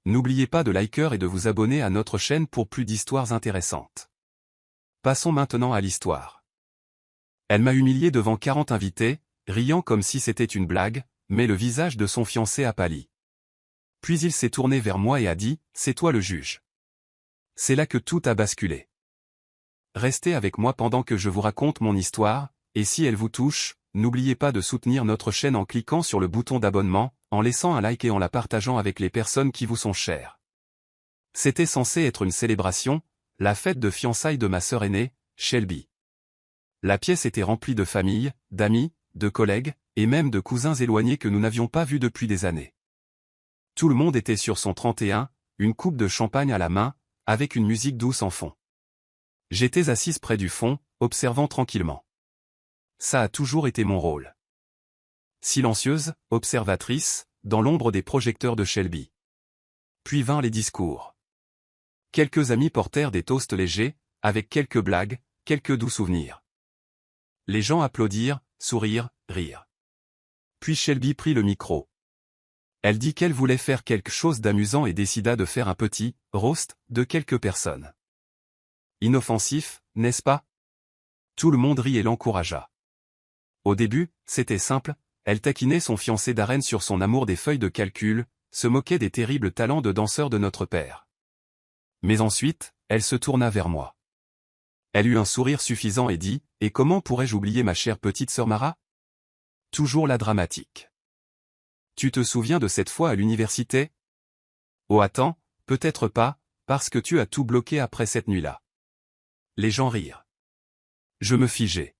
N'oubliez pas de liker et de vous abonner à notre chaîne pour plus d'histoires intéressantes. Passons maintenant à l'histoire. Elle m'a humilié devant 40 invités, riant comme si c'était une blague, mais le visage de son fiancé a pâli. Puis il s'est tourné vers moi et a dit « C'est toi le juge ». C'est là que tout a basculé. Restez avec moi pendant que je vous raconte mon histoire, et si elle vous touche, n'oubliez pas de soutenir notre chaîne en cliquant sur le bouton d'abonnement, en laissant un like et en la partageant avec les personnes qui vous sont chères. C'était censé être une célébration, la fête de fiançailles de ma sœur aînée, Shelby. La pièce était remplie de familles, d'amis, de collègues, et même de cousins éloignés que nous n'avions pas vus depuis des années. Tout le monde était sur son 31, une coupe de champagne à la main, avec une musique douce en fond. J'étais assise près du fond, observant tranquillement. Ça a toujours été mon rôle. Silencieuse, observatrice, dans l'ombre des projecteurs de Shelby. Puis vinrent les discours. Quelques amis portèrent des toasts légers, avec quelques blagues, quelques doux souvenirs. Les gens applaudirent, sourirent, rirent. Puis Shelby prit le micro. Elle dit qu'elle voulait faire quelque chose d'amusant et décida de faire un petit « roast » de quelques personnes. Inoffensif, n'est-ce pas? Tout le monde rit et l'encouragea. Au début, c'était simple, elle taquinait son fiancé Darren sur son amour des feuilles de calcul, se moquait des terribles talents de danseur de notre père. Mais ensuite, elle se tourna vers moi. Elle eut un sourire suffisant et dit « Et comment pourrais-je oublier ma chère petite sœur Mara ?» Toujours la dramatique. « Tu te souviens de cette fois à l'université ? Oh attends, peut-être pas, parce que tu as tout bloqué après cette nuit-là. » Les gens rirent. Je me figeai.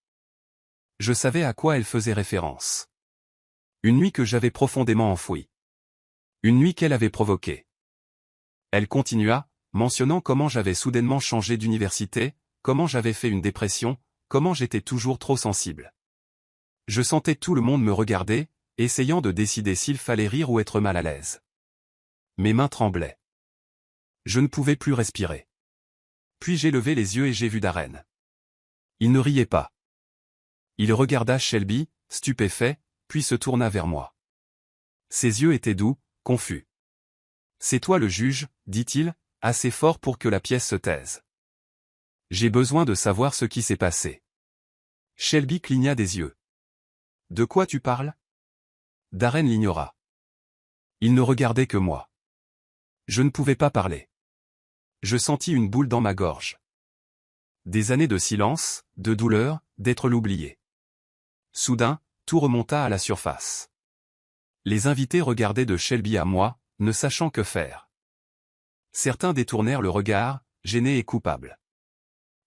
Je savais à quoi elle faisait référence. Une nuit que j'avais profondément enfouie. Une nuit qu'elle avait provoquée. Elle continua, mentionnant comment j'avais soudainement changé d'université, comment j'avais fait une dépression, comment j'étais toujours trop sensible. Je sentais tout le monde me regarder, essayant de décider s'il fallait rire ou être mal à l'aise. Mes mains tremblaient. Je ne pouvais plus respirer. Puis j'ai levé les yeux et j'ai vu Darren. Il ne riait pas. Il regarda Shelby, stupéfait, puis se tourna vers moi. Ses yeux étaient doux, confus. « C'est toi le juge, dit-il, assez fort pour que la pièce se taise. J'ai besoin de savoir ce qui s'est passé. » Shelby cligna des yeux. « De quoi tu parles ?» Darren l'ignora. Il ne regardait que moi. Je ne pouvais pas parler. Je sentis une boule dans ma gorge. Des années de silence, de douleur, d'être l'oublié. Soudain, tout remonta à la surface. Les invités regardaient de Shelby à moi, ne sachant que faire. Certains détournèrent le regard, gênés et coupables.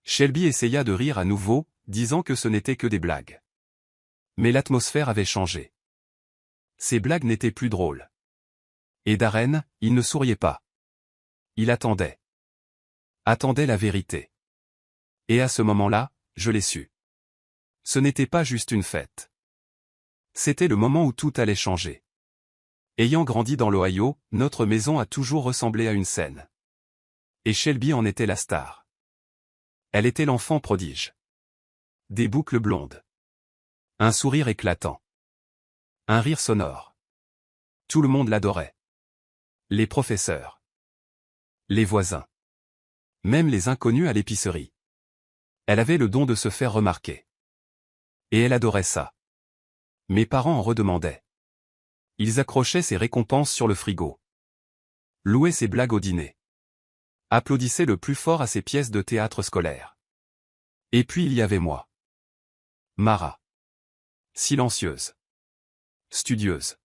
Shelby essaya de rire à nouveau, disant que ce n'était que des blagues. Mais l'atmosphère avait changé. Ces blagues n'étaient plus drôles. Et Darren, il ne souriait pas. Il attendait. Attendait la vérité. Et à ce moment-là, je l'ai su. Ce n'était pas juste une fête. C'était le moment où tout allait changer. Ayant grandi dans l'Ohio, notre maison a toujours ressemblé à une scène. Et Shelby en était la star. Elle était l'enfant prodige. Des boucles blondes. Un sourire éclatant. Un rire sonore. Tout le monde l'adorait. Les professeurs. Les voisins. Même les inconnus à l'épicerie. Elle avait le don de se faire remarquer. Et elle adorait ça. Mes parents en redemandaient. Ils accrochaient ses récompenses sur le frigo. Louaient ses blagues au dîner. Applaudissaient le plus fort à ses pièces de théâtre scolaire. Et puis il y avait moi. Mara. Silencieuse. Studieuse.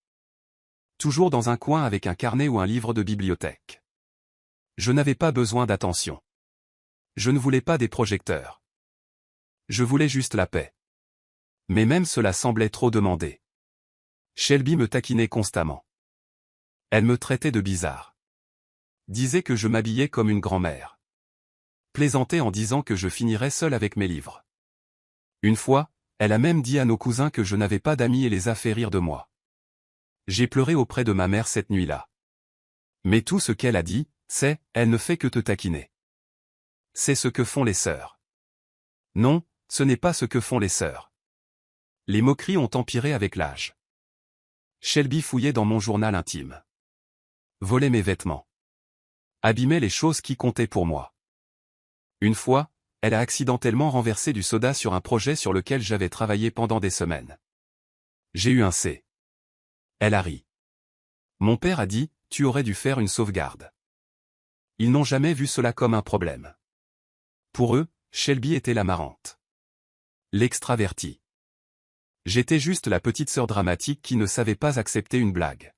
Toujours dans un coin avec un carnet ou un livre de bibliothèque. Je n'avais pas besoin d'attention. Je ne voulais pas des projecteurs. Je voulais juste la paix. Mais même cela semblait trop demander. Shelby me taquinait constamment. Elle me traitait de bizarre. Disait que je m'habillais comme une grand-mère. Plaisantait en disant que je finirais seul avec mes livres. Une fois, elle a même dit à nos cousins que je n'avais pas d'amis et les a fait rire de moi. J'ai pleuré auprès de ma mère cette nuit-là. Mais tout ce qu'elle a dit, c'est « elle ne fait que te taquiner ». C'est ce que font les sœurs. Non, ce n'est pas ce que font les sœurs. Les moqueries ont empiré avec l'âge. Shelby fouillait dans mon journal intime. Volait mes vêtements. Abîmait les choses qui comptaient pour moi. Une fois, elle a accidentellement renversé du soda sur un projet sur lequel j'avais travaillé pendant des semaines. J'ai eu un C. Elle a ri. Mon père a dit, tu aurais dû faire une sauvegarde. Ils n'ont jamais vu cela comme un problème. Pour eux, Shelby était la marrante. L'extravertie. J'étais juste la petite sœur dramatique qui ne savait pas accepter une blague.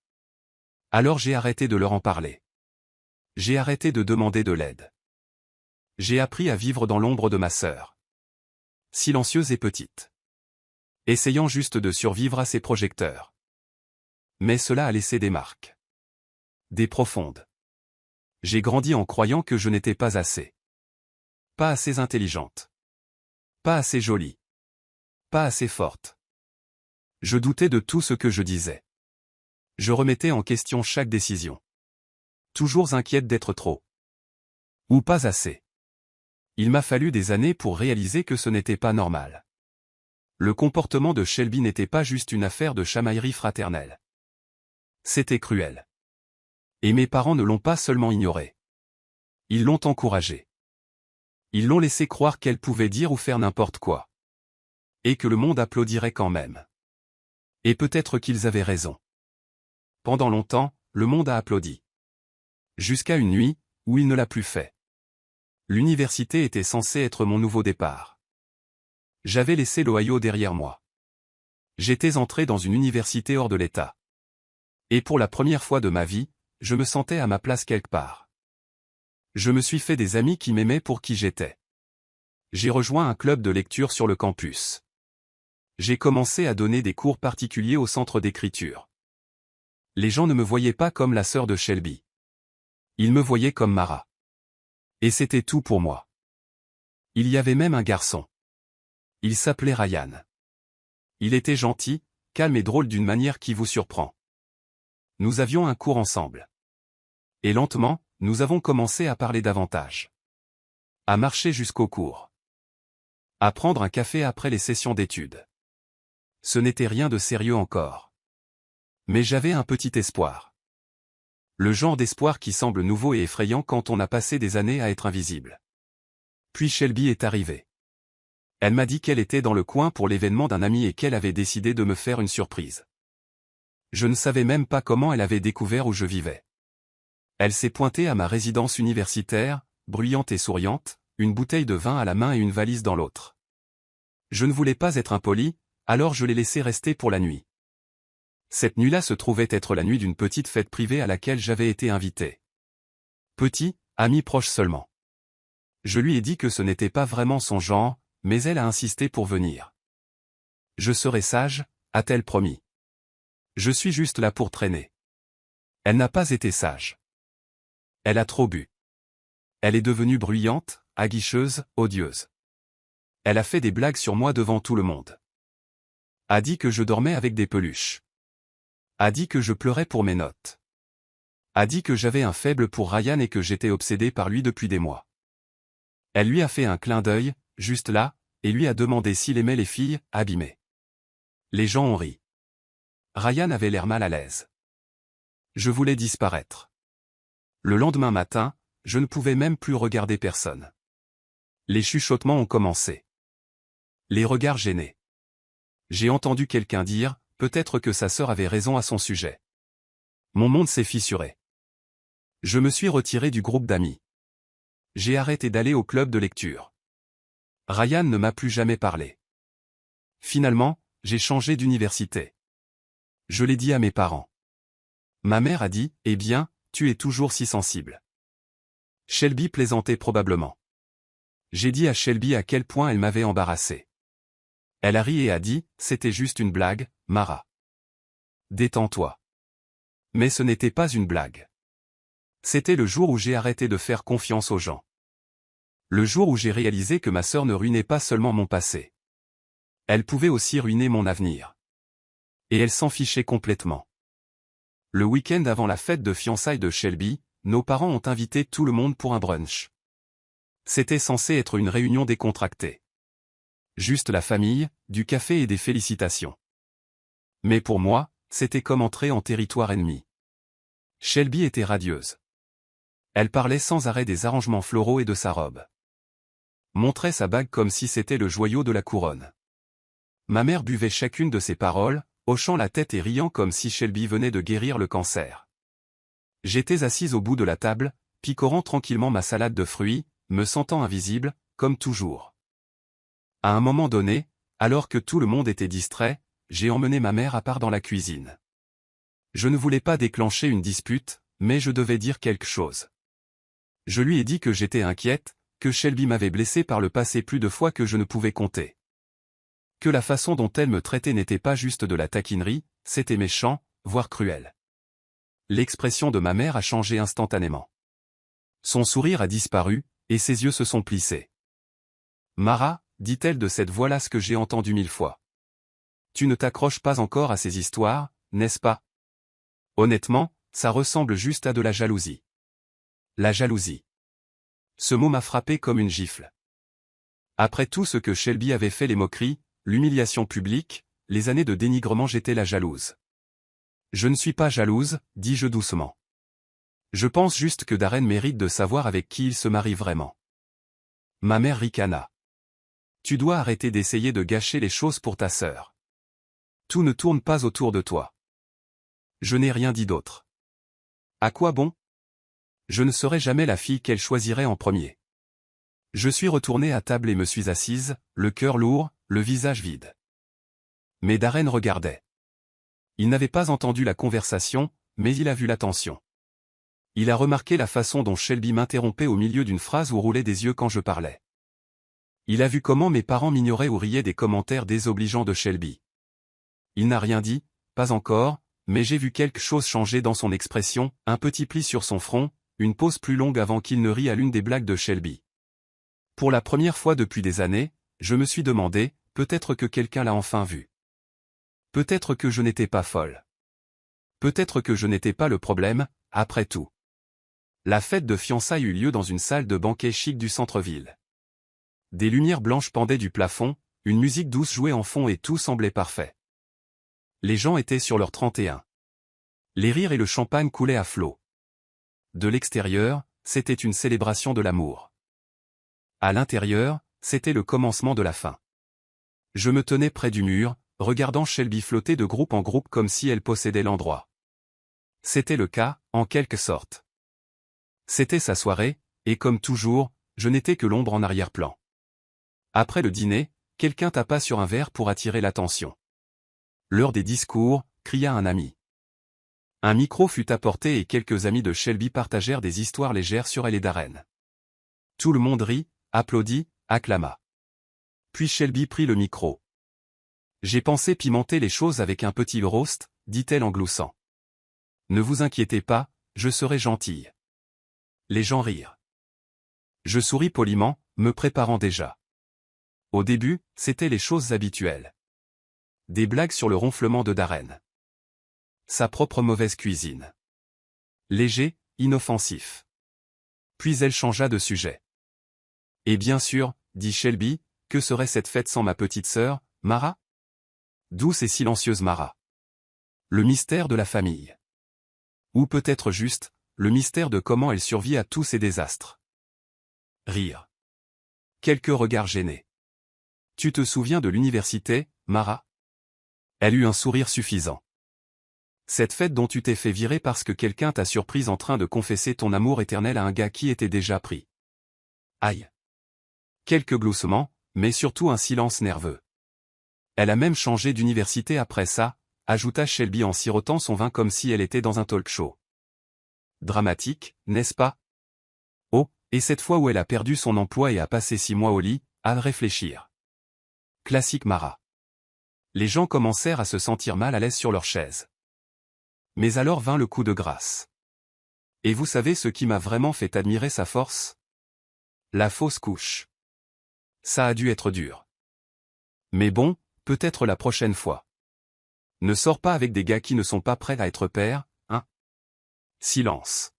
Alors j'ai arrêté de leur en parler. J'ai arrêté de demander de l'aide. J'ai appris à vivre dans l'ombre de ma sœur. Silencieuse et petite. Essayant juste de survivre à ses projecteurs. Mais cela a laissé des marques. Des profondes. J'ai grandi en croyant que je n'étais pas assez. Pas assez intelligente. Pas assez jolie. Pas assez forte. Je doutais de tout ce que je disais. Je remettais en question chaque décision. Toujours inquiète d'être trop. Ou pas assez. Il m'a fallu des années pour réaliser que ce n'était pas normal. Le comportement de Shelby n'était pas juste une affaire de chamaillerie fraternelle. C'était cruel. Et mes parents ne l'ont pas seulement ignoré. Ils l'ont encouragée. Ils l'ont laissé croire qu'elle pouvait dire ou faire n'importe quoi. Et que le monde applaudirait quand même. Et peut-être qu'ils avaient raison. Pendant longtemps, le monde a applaudi. Jusqu'à une nuit, où il ne l'a plus fait. L'université était censée être mon nouveau départ. J'avais laissé l'Ohio derrière moi. J'étais entré dans une université hors de l'État. Et pour la première fois de ma vie, je me sentais à ma place quelque part. Je me suis fait des amis qui m'aimaient pour qui j'étais. J'ai rejoint un club de lecture sur le campus. J'ai commencé à donner des cours particuliers au centre d'écriture. Les gens ne me voyaient pas comme la sœur de Shelby. Ils me voyaient comme Mara. Et c'était tout pour moi. Il y avait même un garçon. Il s'appelait Ryan. Il était gentil, calme et drôle d'une manière qui vous surprend. Nous avions un cours ensemble. Et lentement, nous avons commencé à parler davantage. À marcher jusqu'au cours. À prendre un café après les sessions d'études. Ce n'était rien de sérieux encore. Mais j'avais un petit espoir. Le genre d'espoir qui semble nouveau et effrayant quand on a passé des années à être invisible. Puis Shelby est arrivée. Elle m'a dit qu'elle était dans le coin pour l'événement d'un ami et qu'elle avait décidé de me faire une surprise. Je ne savais même pas comment elle avait découvert où je vivais. Elle s'est pointée à ma résidence universitaire, bruyante et souriante, une bouteille de vin à la main et une valise dans l'autre. Je ne voulais pas être impoli, alors je l'ai laissée rester pour la nuit. Cette nuit-là se trouvait être la nuit d'une petite fête privée à laquelle j'avais été invité. Petit, ami proche seulement. Je lui ai dit que ce n'était pas vraiment son genre, mais elle a insisté pour venir. Je serai sage, a-t-elle promis. Je suis juste là pour traîner. Elle n'a pas été sage. Elle a trop bu. Elle est devenue bruyante, aguicheuse, odieuse. Elle a fait des blagues sur moi devant tout le monde. A dit que je dormais avec des peluches. A dit que je pleurais pour mes notes. A dit que j'avais un faible pour Ryan et que j'étais obsédé par lui depuis des mois. Elle lui a fait un clin d'œil, juste là, et lui a demandé s'il aimait les filles abîmées. Les gens ont ri. Ryan avait l'air mal à l'aise. Je voulais disparaître. Le lendemain matin, je ne pouvais même plus regarder personne. Les chuchotements ont commencé. Les regards gênés. J'ai entendu quelqu'un dire, peut-être que sa sœur avait raison à son sujet. Mon monde s'est fissuré. Je me suis retiré du groupe d'amis. J'ai arrêté d'aller au club de lecture. Ryan ne m'a plus jamais parlé. Finalement, j'ai changé d'université. Je l'ai dit à mes parents. Ma mère a dit, eh bien, tu es toujours si sensible. Shelby plaisantait probablement. J'ai dit à Shelby à quel point elle m'avait embarrassé. Elle a ri et a dit, c'était juste une blague, Mara. Détends-toi. Mais ce n'était pas une blague. C'était le jour où j'ai arrêté de faire confiance aux gens. Le jour où j'ai réalisé que ma sœur ne ruinait pas seulement mon passé. Elle pouvait aussi ruiner mon avenir. Et elle s'en fichait complètement. Le week-end avant la fête de fiançailles de Shelby, nos parents ont invité tout le monde pour un brunch. C'était censé être une réunion décontractée. Juste la famille, du café et des félicitations. Mais pour moi, c'était comme entrer en territoire ennemi. Shelby était radieuse. Elle parlait sans arrêt des arrangements floraux et de sa robe. Montrait sa bague comme si c'était le joyau de la couronne. Ma mère buvait chacune de ses paroles, hochant la tête et riant comme si Shelby venait de guérir le cancer. J'étais assise au bout de la table, picorant tranquillement ma salade de fruits, me sentant invisible, comme toujours. À un moment donné, alors que tout le monde était distrait, j'ai emmené ma mère à part dans la cuisine. Je ne voulais pas déclencher une dispute, mais je devais dire quelque chose. Je lui ai dit que j'étais inquiète, que Shelby m'avait blessé par le passé plus de fois que je ne pouvais compter. Que la façon dont elle me traitait n'était pas juste de la taquinerie, c'était méchant, voire cruel. L'expression de ma mère a changé instantanément. Son sourire a disparu, et ses yeux se sont plissés. « Mara, dit-elle de cette voix-là ce que j'ai entendu 1000 fois. Tu ne t'accroches pas encore à ces histoires, n'est-ce pas? Honnêtement, ça ressemble juste à de la jalousie. La jalousie. Ce mot m'a frappé comme une gifle. Après tout ce que Shelby avait fait, les moqueries, l'humiliation publique, les années de dénigrement, j'étais la jalouse. Je ne suis pas jalouse, dis-je doucement. Je pense juste que Darren mérite de savoir avec qui il se marie vraiment. Ma mère ricana. Tu dois arrêter d'essayer de gâcher les choses pour ta sœur. Tout ne tourne pas autour de toi. Je n'ai rien dit d'autre. À quoi bon? Je ne serai jamais la fille qu'elle choisirait en premier. Je suis retournée à table et me suis assise, le cœur lourd, le visage vide. Mais Darren regardait. Il n'avait pas entendu la conversation, mais il a vu la tension. Il a remarqué la façon dont Shelby m'interrompait au milieu d'une phrase ou roulait des yeux quand je parlais. Il a vu comment mes parents m'ignoraient ou riaient des commentaires désobligeants de Shelby. Il n'a rien dit, pas encore, mais j'ai vu quelque chose changer dans son expression, un petit pli sur son front, une pause plus longue avant qu'il ne rie à l'une des blagues de Shelby. Pour la première fois depuis des années, je me suis demandé, peut-être que quelqu'un l'a enfin vu. Peut-être que je n'étais pas folle. Peut-être que je n'étais pas le problème, après tout. La fête de fiançailles eut lieu dans une salle de banquet chic du centre-ville. Des lumières blanches pendaient du plafond, une musique douce jouait en fond et tout semblait parfait. Les gens étaient sur leur 31. Les rires et le champagne coulaient à flots. De l'extérieur, c'était une célébration de l'amour. À l'intérieur, c'était le commencement de la fin. Je me tenais près du mur, regardant Shelby flotter de groupe en groupe comme si elle possédait l'endroit. C'était le cas, en quelque sorte. C'était sa soirée, et comme toujours, je n'étais que l'ombre en arrière-plan. Après le dîner, quelqu'un tapa sur un verre pour attirer l'attention. L'heure des discours, cria un ami. Un micro fut apporté et quelques amis de Shelby partagèrent des histoires légères sur elle et Darren. Tout le monde rit, applaudit, acclama. Puis Shelby prit le micro. J'ai pensé pimenter les choses avec un petit roast, dit-elle en gloussant. Ne vous inquiétez pas, je serai gentille. Les gens rirent. Je souris poliment, me préparant déjà. Au début, c'étaient les choses habituelles. Des blagues sur le ronflement de Darren. Sa propre mauvaise cuisine. Léger, inoffensif. Puis elle changea de sujet. Et bien sûr, dit Shelby, que serait cette fête sans ma petite sœur, Mara? Douce et silencieuse Mara. Le mystère de la famille. Ou peut-être juste, le mystère de comment elle survit à tous ces désastres. Rire. Quelques regards gênés. Tu te souviens de l'université, Mara? Elle eut un sourire suffisant. Cette fête dont tu t'es fait virer parce que quelqu'un t'a surprise en train de confesser ton amour éternel à un gars qui était déjà pris. Aïe. Quelques gloussements, mais surtout un silence nerveux. Elle a même changé d'université après ça, ajouta Shelby en sirotant son vin comme si elle était dans un talk-show. Dramatique, n'est-ce pas? Oh, et cette fois où elle a perdu son emploi et a passé 6 mois au lit, à réfléchir. Classique Mara. Les gens commencèrent à se sentir mal à l'aise sur leurs chaises. Mais alors vint le coup de grâce. Et vous savez ce qui m'a vraiment fait admirer sa force? La fausse couche. Ça a dû être dur. Mais bon, peut-être la prochaine fois. Ne sors pas avec des gars qui ne sont pas prêts à être pères, hein? Silence.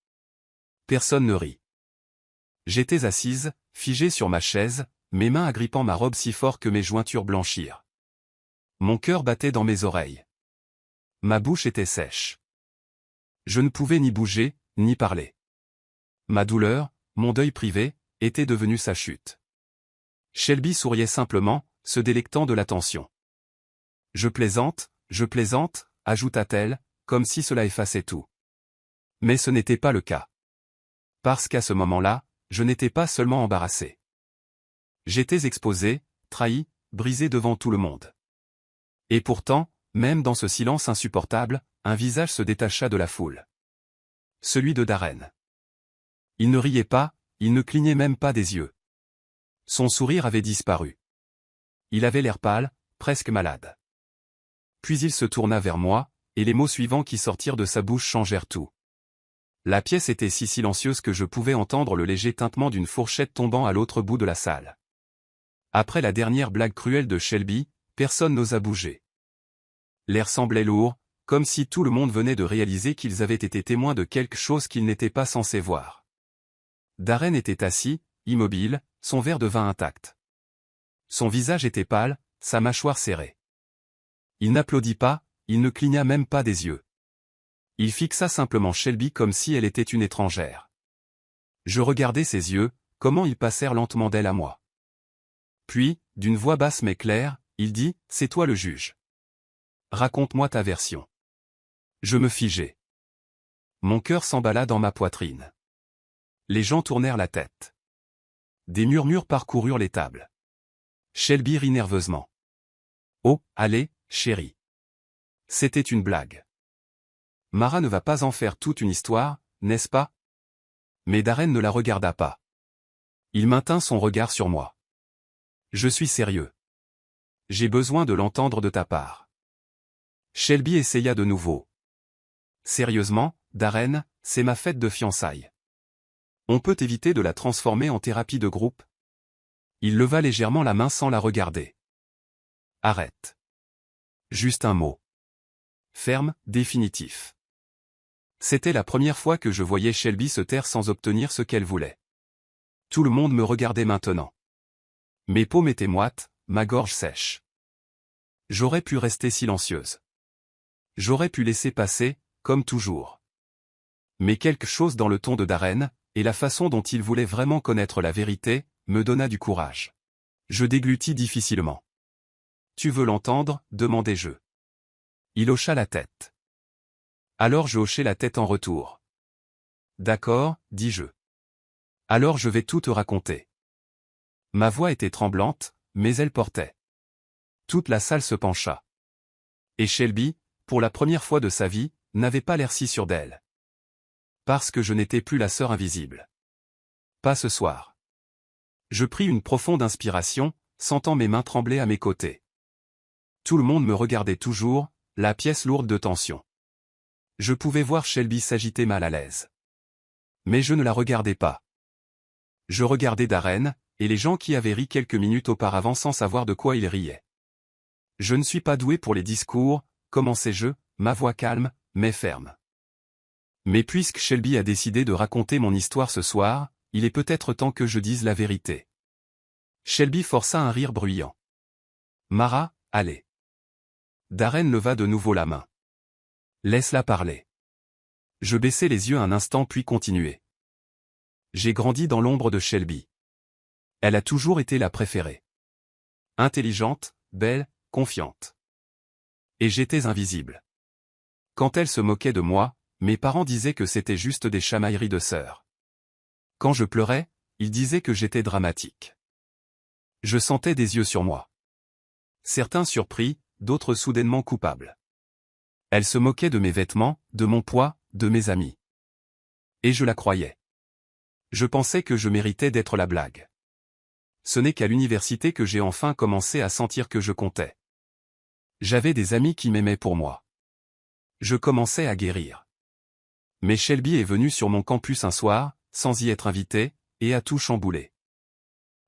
Personne ne rit. J'étais assise, figée sur ma chaise, mes mains agrippant ma robe si fort que mes jointures blanchirent. Mon cœur battait dans mes oreilles. Ma bouche était sèche. Je ne pouvais ni bouger, ni parler. ma douleur, mon deuil privé, était devenu sa chute. Shelby souriait simplement, se délectant de l'attention. Je plaisante, ajouta-t-elle, comme si cela effaçait tout. Mais ce n'était pas le cas. Parce qu'à ce moment-là, je n'étais pas seulement embarrassé. J'étais exposé, trahi, brisé devant tout le monde. Et pourtant, même dans ce silence insupportable, un visage se détacha de la foule. Celui de Darren. Il ne riait pas, il ne clignait même pas des yeux. Son sourire avait disparu. Il avait l'air pâle, presque malade. Puis il se tourna vers moi, et les mots suivants qui sortirent de sa bouche changèrent tout. La pièce était si silencieuse que je pouvais entendre le léger tintement d'une fourchette tombant à l'autre bout de la salle. Après la dernière blague cruelle de Shelby, personne n'osa bouger. L'air semblait lourd, comme si tout le monde venait de réaliser qu'ils avaient été témoins de quelque chose qu'ils n'étaient pas censés voir. Darren était assis, immobile, son verre de vin intact. Son visage était pâle, sa mâchoire serrée. Il n'applaudit pas, il ne cligna même pas des yeux. Il fixa simplement Shelby comme si elle était une étrangère. Je regardais ses yeux, comment ils passèrent lentement d'elle à moi. Puis, d'une voix basse mais claire, il dit, « C'est toi le juge. Raconte-moi ta version. » Je me figeai. Mon cœur s'emballa dans ma poitrine. Les gens tournèrent la tête. Des murmures parcoururent les tables. Shelby rit nerveusement. « Oh, allez, chérie. C'était une blague. Mara ne va pas en faire toute une histoire, n'est-ce pas ?» Mais Darren ne la regarda pas. Il maintint son regard sur moi. « Je suis sérieux. J'ai besoin de l'entendre de ta part. » Shelby essaya de nouveau. « Sérieusement, Darren, c'est ma fête de fiançailles. On peut éviter de la transformer en thérapie de groupe ?» Il leva légèrement la main sans la regarder. « Arrête. Juste un mot. Ferme, définitif. » C'était la première fois que je voyais Shelby se taire sans obtenir ce qu'elle voulait. Tout le monde me regardait maintenant. Mes paumes étaient moites, ma gorge sèche. J'aurais pu rester silencieuse. J'aurais pu laisser passer, comme toujours. Mais quelque chose dans le ton de Darren, et la façon dont il voulait vraiment connaître la vérité, me donna du courage. Je déglutis difficilement. « Tu veux l'entendre ?» demandai-je. Il hocha la tête. Alors je hochai la tête en retour. « D'accord, dis-je. Alors je vais tout te raconter. » Ma voix était tremblante, mais elle portait. Toute la salle se pencha. Et Shelby, pour la première fois de sa vie, n'avait pas l'air si sûre d'elle. Parce que je n'étais plus la sœur invisible. Pas ce soir. Je pris une profonde inspiration, sentant mes mains trembler à mes côtés. Tout le monde me regardait toujours, la pièce lourde de tension. Je pouvais voir Shelby s'agiter mal à l'aise. Mais je ne la regardais pas. Je regardais Darren, et les gens qui avaient ri quelques minutes auparavant sans savoir de quoi ils riaient. Je ne suis pas doué pour les discours, commençai-je, ma voix calme, mais ferme. Mais puisque Shelby a décidé de raconter mon histoire ce soir, il est peut-être temps que je dise la vérité. Shelby força un rire bruyant. Mara, allez. Darren leva de nouveau la main. Laisse-la parler. Je baissai les yeux un instant puis continuai. J'ai grandi dans l'ombre de Shelby. Elle a toujours été la préférée. Intelligente, belle, confiante. Et j'étais invisible. Quand elle se moquait de moi, mes parents disaient que c'était juste des chamailleries de sœurs. Quand je pleurais, ils disaient que j'étais dramatique. Je sentais des yeux sur moi. Certains surpris, d'autres soudainement coupables. Elle se moquait de mes vêtements, de mon poids, de mes amis. Et je la croyais. Je pensais que je méritais d'être la blague. Ce n'est qu'à l'université que j'ai enfin commencé à sentir que je comptais. J'avais des amis qui m'aimaient pour moi. Je commençais à guérir. Mais Shelby est venue sur mon campus un soir, sans y être invitée, et a tout chamboulé.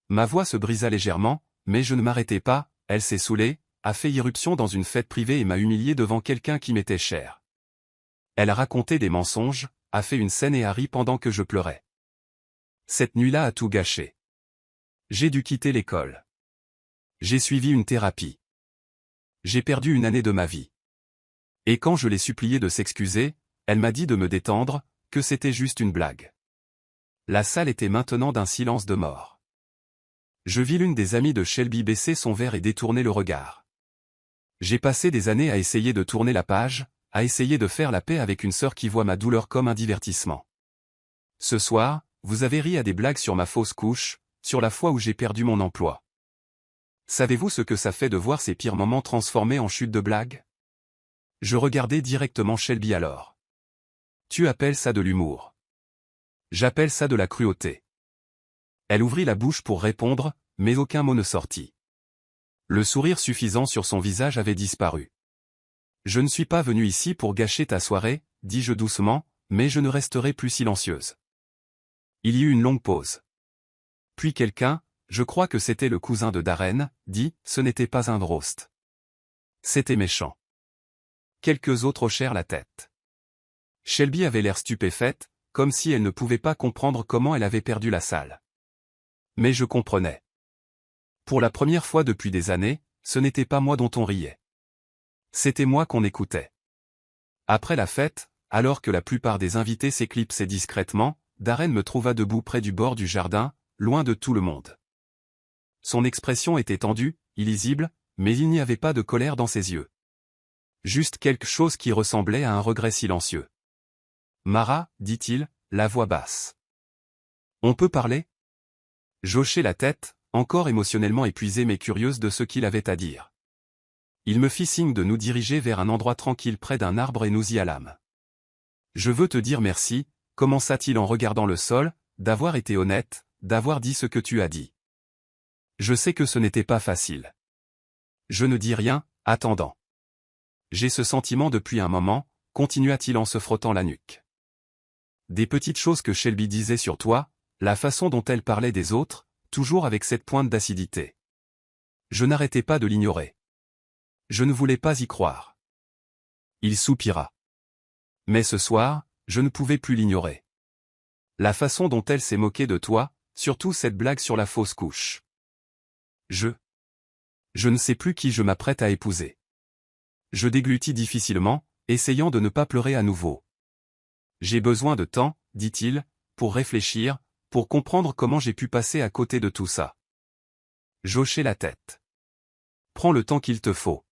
Ma voix se brisa légèrement, mais je ne m'arrêtai pas, elle s'est saoulée, a fait irruption dans une fête privée et m'a humilié devant quelqu'un qui m'était cher. Elle a raconté des mensonges, a fait une scène et a ri pendant que je pleurais. Cette nuit-là a tout gâché. J'ai dû quitter l'école. J'ai suivi une thérapie. J'ai perdu une année de ma vie. Et quand je l'ai suppliée de s'excuser, elle m'a dit de me détendre, que c'était juste une blague. La salle était maintenant d'un silence de mort. Je vis l'une des amies de Shelby baisser son verre et détourner le regard. J'ai passé des années à essayer de tourner la page, à essayer de faire la paix avec une sœur qui voit ma douleur comme un divertissement. Ce soir, vous avez ri à des blagues sur ma fausse couche, sur la fois où j'ai perdu mon emploi. Savez-vous ce que ça fait de voir ces pires moments transformés en chute de blagues? Je regardais directement Shelby alors. Tu appelles ça de l'humour. J'appelle ça de la cruauté. Elle ouvrit la bouche pour répondre, mais aucun mot ne sortit. Le sourire suffisant sur son visage avait disparu. Je ne suis pas venu ici pour gâcher ta soirée, dis-je doucement, mais je ne resterai plus silencieuse. Il y eut une longue pause. Puis quelqu'un, je crois que c'était le cousin de Darren, dit, ce n'était pas un roast. C'était méchant. Quelques autres hochèrent la tête. Shelby avait l'air stupéfaite, comme si elle ne pouvait pas comprendre comment elle avait perdu la salle. Mais je comprenais. Pour la première fois depuis des années, ce n'était pas moi dont on riait. C'était moi qu'on écoutait. Après la fête, alors que la plupart des invités s'éclipsaient discrètement, Darren me trouva debout près du bord du jardin, loin de tout le monde. Son expression était tendue, illisible, mais il n'y avait pas de colère dans ses yeux. Juste quelque chose qui ressemblait à un regret silencieux. « Mara, dit-il, la voix basse. On peut parler ?» J'hochai la tête, encore émotionnellement épuisée mais curieuse de ce qu'il avait à dire. Il me fit signe de nous diriger vers un endroit tranquille près d'un arbre et nous y allâmes. « Je veux te dire merci », commença-t-il en regardant le sol, « d'avoir été honnête, d'avoir dit ce que tu as dit. Je sais que ce n'était pas facile. Je ne dis rien, attendant. J'ai ce sentiment depuis un moment, continua-t-il en se frottant la nuque. Des petites choses que Shelby disait sur toi, la façon dont elle parlait des autres, toujours avec cette pointe d'acidité. Je n'arrêtais pas de l'ignorer. Je ne voulais pas y croire. Il soupira. Mais ce soir, je ne pouvais plus l'ignorer. La façon dont elle s'est moquée de toi, surtout cette blague sur la fausse couche. Je ne sais plus qui je m'apprête à épouser. Je déglutis difficilement, essayant de ne pas pleurer à nouveau. J'ai besoin de temps, dit-il, pour réfléchir, pour comprendre comment j'ai pu passer à côté de tout ça. J'hochai la tête. Prends le temps qu'il te faut.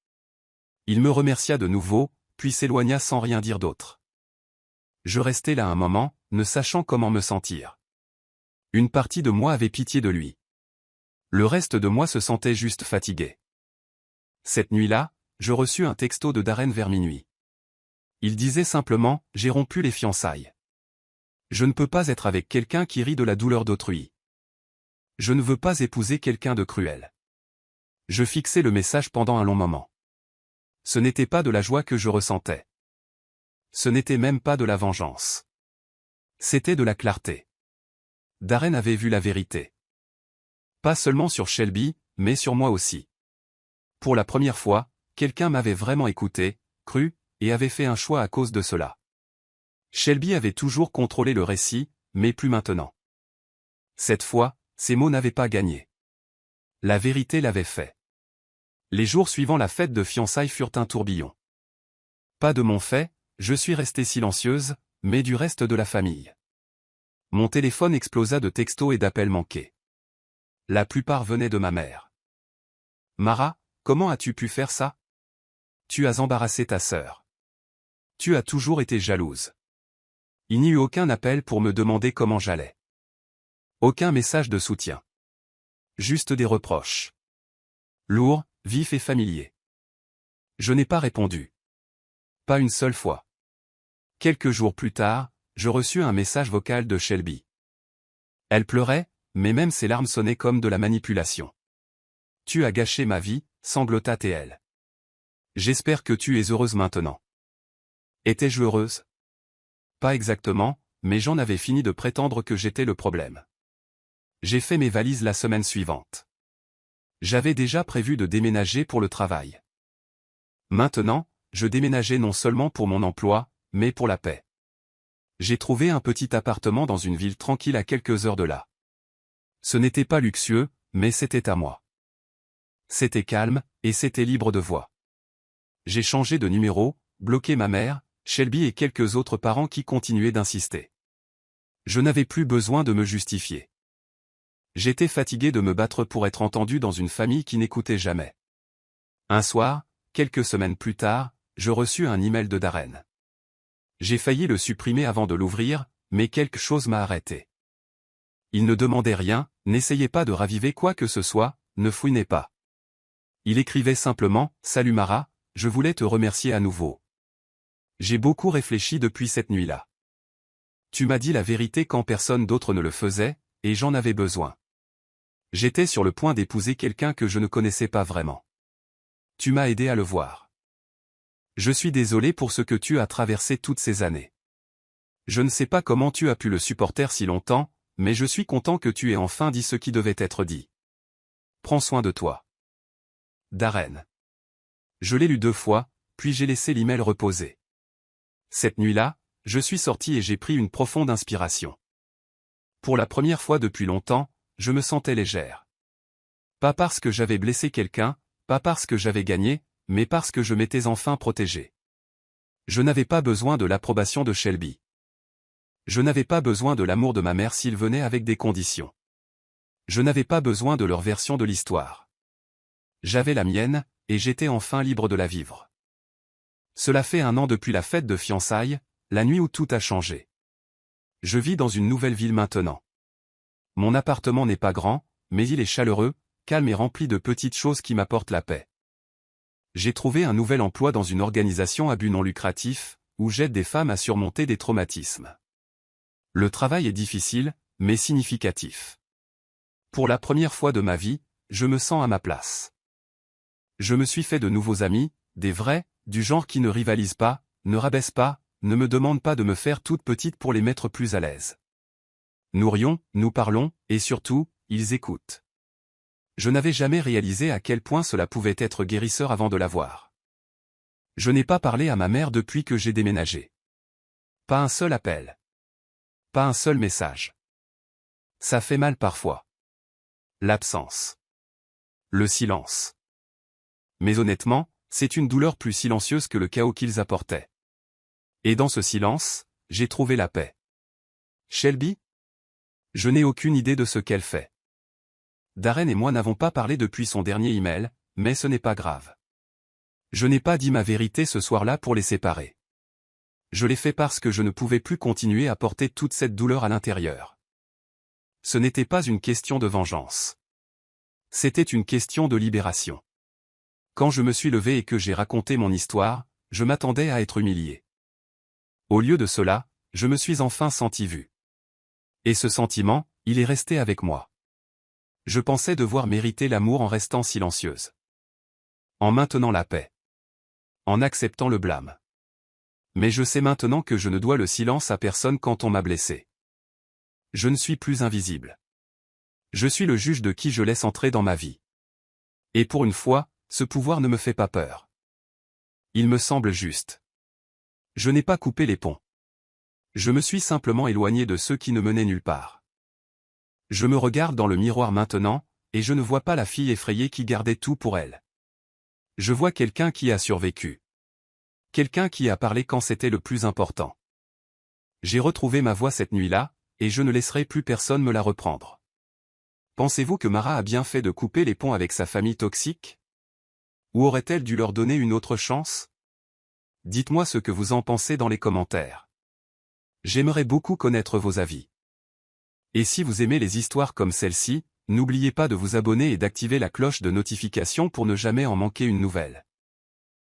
Il me remercia de nouveau, puis s'éloigna sans rien dire d'autre. Je restai là un moment, ne sachant comment me sentir. Une partie de moi avait pitié de lui. Le reste de moi se sentait juste fatigué. Cette nuit-là, je reçus un texto de Darren vers minuit. Il disait simplement, j'ai rompu les fiançailles. Je ne peux pas être avec quelqu'un qui rit de la douleur d'autrui. Je ne veux pas épouser quelqu'un de cruel. Je fixai le message pendant un long moment. Ce n'était pas de la joie que je ressentais. Ce n'était même pas de la vengeance. C'était de la clarté. Darren avait vu la vérité. Pas seulement sur Shelby, mais sur moi aussi. Pour la première fois, quelqu'un m'avait vraiment écouté, cru, et avait fait un choix à cause de cela. Shelby avait toujours contrôlé le récit, mais plus maintenant. Cette fois, ses mots n'avaient pas gagné. La vérité l'avait fait. Les jours suivant la fête de fiançailles furent un tourbillon. Pas de mon fait, je suis restée silencieuse, mais du reste de la famille. Mon téléphone explosa de textos et d'appels manqués. La plupart venaient de ma mère. « Mara, comment as-tu pu faire ça? Tu as embarrassé ta sœur. Tu as toujours été jalouse. » Il n'y eut aucun appel pour me demander comment j'allais. Aucun message de soutien. Juste des reproches. Lourds, vifs et familiers. Je n'ai pas répondu. Pas une seule fois. Quelques jours plus tard, je reçus un message vocal de Shelby. Elle pleurait, mais même ses larmes sonnaient comme de la manipulation. « Tu as gâché ma vie », sanglota-t-elle. « J'espère que tu es heureuse maintenant. » Étais-je heureuse? Pas exactement, mais j'en avais fini de prétendre que j'étais le problème. J'ai fait mes valises la semaine suivante. J'avais déjà prévu de déménager pour le travail. Maintenant, je déménageais non seulement pour mon emploi, mais pour la paix. J'ai trouvé un petit appartement dans une ville tranquille à quelques heures de là. Ce n'était pas luxueux, mais c'était à moi. C'était calme, et c'était libre de voix. J'ai changé de numéro, bloqué ma mère, Shelby et quelques autres parents qui continuaient d'insister. Je n'avais plus besoin de me justifier. J'étais fatigué de me battre pour être entendu dans une famille qui n'écoutait jamais. Un soir, quelques semaines plus tard, je reçus un email de Darren. J'ai failli le supprimer avant de l'ouvrir, mais quelque chose m'a arrêté. Il ne demandait rien, n'essayait pas de raviver quoi que ce soit, ne fouinait pas. Il écrivait simplement « Salut Mara, je voulais te remercier à nouveau. J'ai beaucoup réfléchi depuis cette nuit-là. Tu m'as dit la vérité quand personne d'autre ne le faisait, et j'en avais besoin. J'étais sur le point d'épouser quelqu'un que je ne connaissais pas vraiment. Tu m'as aidé à le voir. Je suis désolé pour ce que tu as traversé toutes ces années. Je ne sais pas comment tu as pu le supporter si longtemps, mais je suis content que tu aies enfin dit ce qui devait être dit. Prends soin de toi. Darren. Je l'ai lu 2 fois, puis j'ai laissé l'email reposer. Cette nuit-là, je suis sorti et j'ai pris une profonde inspiration. Pour la première fois depuis longtemps, je me sentais légère. Pas parce que j'avais blessé quelqu'un, pas parce que j'avais gagné, mais parce que je m'étais enfin protégé. Je n'avais pas besoin de l'approbation de Shelby. Je n'avais pas besoin de l'amour de ma mère s'il venait avec des conditions. Je n'avais pas besoin de leur version de l'histoire. J'avais la mienne, et j'étais enfin libre de la vivre. Cela fait 1 an depuis la fête de fiançailles, la nuit où tout a changé. Je vis dans une nouvelle ville maintenant. Mon appartement n'est pas grand, mais il est chaleureux, calme et rempli de petites choses qui m'apportent la paix. J'ai trouvé un nouvel emploi dans une organisation à but non lucratif, où j'aide des femmes à surmonter des traumatismes. Le travail est difficile, mais significatif. Pour la première fois de ma vie, je me sens à ma place. Je me suis fait de nouveaux amis, des vrais, du genre qui ne rivalisent pas, ne rabaissent pas, ne me demandent pas de me faire toute petite pour les mettre plus à l'aise. Nous rions, nous parlons, et surtout, ils écoutent. Je n'avais jamais réalisé à quel point cela pouvait être guérisseur avant de l'avoir. Je n'ai pas parlé à ma mère depuis que j'ai déménagé. Pas un seul appel. Pas un seul message. Ça fait mal parfois. L'absence. Le silence. Mais honnêtement, c'est une douleur plus silencieuse que le chaos qu'ils apportaient. Et dans ce silence, j'ai trouvé la paix. Shelby? Je n'ai aucune idée de ce qu'elle fait. Darren et moi n'avons pas parlé depuis son dernier email, mais ce n'est pas grave. Je n'ai pas dit ma vérité ce soir-là pour les séparer. Je l'ai fait parce que je ne pouvais plus continuer à porter toute cette douleur à l'intérieur. Ce n'était pas une question de vengeance. C'était une question de libération. Quand je me suis levé et que j'ai raconté mon histoire, je m'attendais à être humilié. Au lieu de cela, je me suis enfin senti vu. Et ce sentiment, il est resté avec moi. Je pensais devoir mériter l'amour en restant silencieuse. En maintenant la paix. En acceptant le blâme. Mais je sais maintenant que je ne dois le silence à personne quand on m'a blessé. Je ne suis plus invisible. Je suis le juge de qui je laisse entrer dans ma vie. Et pour une fois, ce pouvoir ne me fait pas peur. Il me semble juste. Je n'ai pas coupé les ponts. Je me suis simplement éloigné de ceux qui ne menaient nulle part. Je me regarde dans le miroir maintenant, et je ne vois pas la fille effrayée qui gardait tout pour elle. Je vois quelqu'un qui a survécu. Quelqu'un qui a parlé quand c'était le plus important. J'ai retrouvé ma voix cette nuit-là, et je ne laisserai plus personne me la reprendre. Pensez-vous que Mara a bien fait de couper les ponts avec sa famille toxique? Ou aurait-elle dû leur donner une autre chance? Dites-moi ce que vous en pensez dans les commentaires. J'aimerais beaucoup connaître vos avis. Et si vous aimez les histoires comme celle-ci, n'oubliez pas de vous abonner et d'activer la cloche de notification pour ne jamais en manquer une nouvelle.